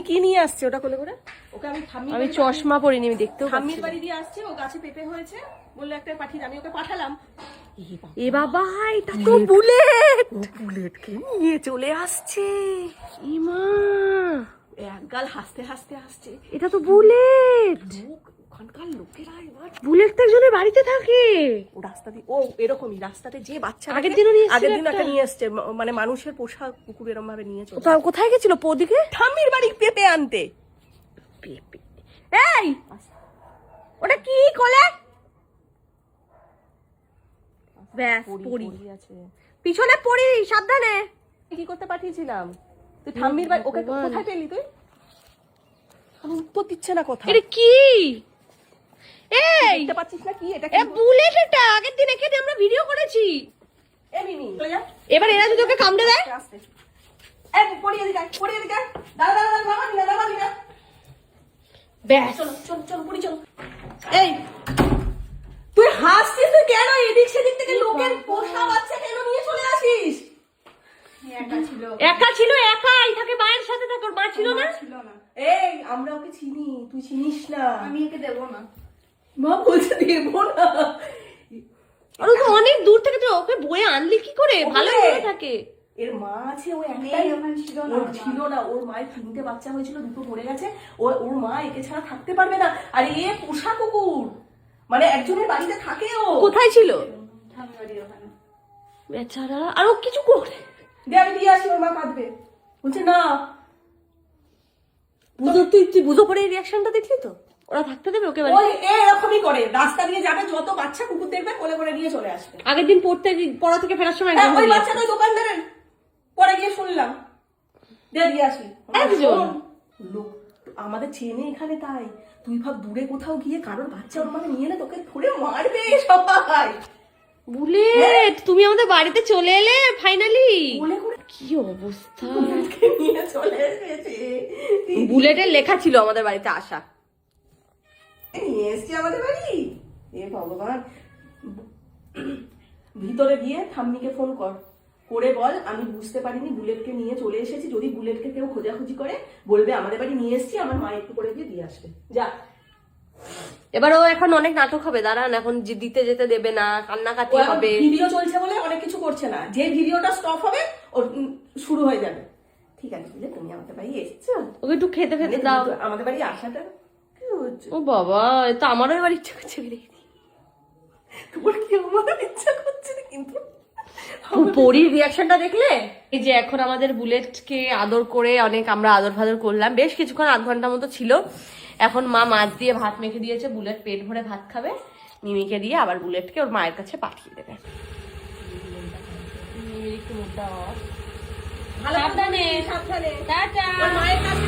কি নিয়ে আসছে ওটা কোলে করে? ওকে আমি চশমা পরিনি, আমি দেখতেও পাচ্ছি। ঠাম্মির বাড়ি দিয়ে আসছে, ও গাছে পেঁপে হয়েছে বললো একটা পাঠিয়ে, আমি ওকে পাঠালাম। এ বাবা, এটা তো বুলেট। বুলেটকে নিয়ে চলে আসছে। ইমা, এক গাল হাসতে হাসতে আসছে। এটা তো বুলেট। ওখানকার লোকেরা এবার, বুলেট তো একজনের বাড়িতে থাকে। ও রাস্তা দিয়ে, ও এরকমই রাস্তাতে যে বাচ্চা আগের দিনও নিয়ে আগের দিন একটা নিয়ে এসছে, মানে মানুষের পোষা কুকুর এরকম ভাবে নিয়ে চলে। কোথায় গেছিল? ওদিকে ঠাম্মির বাড়ি পেঁপে আনতে। পেঁপে, এই ওটা কি কোলে? ব্যাস, পড়ি আছে পিছনে, পড়ি, সাবধানে। কি করতে পাঠিয়েছিলাম? তুই ঠাম্মির বাড়ি, ওকে কোথায় পেলি তুই? আমি উত্তর দিচ্ছে না কথা। এটা কি? এই দেখতে পাচ্ছিস না কি এটা? এ বুলেট, এটা আগের দিন এখানে আমরা ভিডিও করেছি। এ মিমি চলে যা। এবার এরা যদি ওকে কামড়ে দেয়? আস্তে এ পড়িয়ে দি গায়, পড়িয়ে দি গায়। দাঁড়া নামাবি না। ব্যাস, চলো চল চল পড়ি চল। এই তুই হাসছিস তুই কেন? এদিক সেদিক থেকে লোকের পোষা বাচ্চা কেন নিয়ে চলে আসিস? একা ছিল, একাই থাকে, মায়ের সাথে থাকে, ওর মা ছিল না। এই আমরা ওকে চিনি, তুই চিনিস না। আমি একে দেবো না। মা বলছে দেবো না। আর ও তো অনেক দূর থেকে, তো ওকে বয়ে আনলি কি করে? ভালো করে থাকে। এর মা আছে, ও একটাই নেই, ওখানে ছিল না। ওর ছিল না, ওর মায়ের 3টে বাচ্চা হয়েছিল, 2টো মরে গেছে। ওর মা একে ছাড়া থাকতে পারবে না। আর এ পোষা কুকুর, মানে একজনের বাড়িতে থাকে। ও কোথায় ছিল? ঠাম্মি বাড়ির ওখানে। বেচারা, আর ও কিছু করে দে আমি দিয়ে আসি, ওর মা কাঁদবে। বলছে না। তুই বুঝো পরে রিয়াকশনটা দেখলি তো? ওরা থাকতে দেবে ওকে? ওই এরকমই করে, রাস্তা দিয়ে যাবে, যত বাচ্চা কুকুর দেখবে কোলে করে নিয়ে চলে আসবে। আগের দিন পড়া থেকে ফেরার সময় হ্যাঁ, ওই বাচ্চাটা দোকানদারের পরে গিয়ে শুনলাম। দিয়ে আসি। একজন লোক আমাদের চেনে এখানে, তাই তুই ভাব দূরে কোথাও গিয়ে কারোর বাচ্চা ওর মানে নিয়ে এলে তোকে ধরে মারবে সবাই। বুলেট, তুমি আমাদের বাড়িতে চলে এলে ফাইনালি। কোলে করে কি অবস্থা, নিয়ে চলে এসেছে। বুলেটের লেখা ছিল আমাদের বাড়িতে আসা। নিয়ে এসছি আমাদের বাড়ি। এ ভগবান, ভিতরে গিয়ে ঠাম্মিকে ফোন করে বল আমি বুঝতে পারিনি, বুলেটকে নিয়ে চলে এসেছি। যদি বুলেটকে কেউ খোঁজাখুঁজি করে বলবে আমাদের বাড়ি নিয়ে এসছি, আমার মা একটু করে দিয়ে আসবে। যা। এবার ও এখন অনেক নাটক হবে, দাঁড়ান, এখন দিতে যেতে দেবে না, কান্নাকাটি হবে। ভিডিও চলছে বলে অনেক কিছু করছে না, যে ভিডিওটা স্টপ হবে ওর শুরু হয়ে যাবে। ঠিক আছে, তুমি আমাদের বাড়ি এসেছো, ওকে একটু খেতে খেতে দাও। আমাদের বাড়ি আসাটা কি হচ্ছে? ও বাবা, তো আমারও এবার ইচ্ছা করছে। তোমার কি আমাদের ইচ্ছা করছে না? কিন্তু পরির রিয়াকশনটা দেখলে? এই যে এখন আমাদের বুলেটকে আদর করে অনেক আমরা আদর ফাদর করলাম, বেশ কিছুক্ষণ, 8 ঘন্টা মতো ছিল। এখন মা মাছ দিয়ে ভাত মেখে দিয়েছে, বুলেট পেট ভরে ভাত খাবে। মিমিকে দিয়ে আবার বুলেটকে ওর মায়ের কাছে পাঠিয়ে দেবে। সাবধানে, টাটা। মায়ের কাছে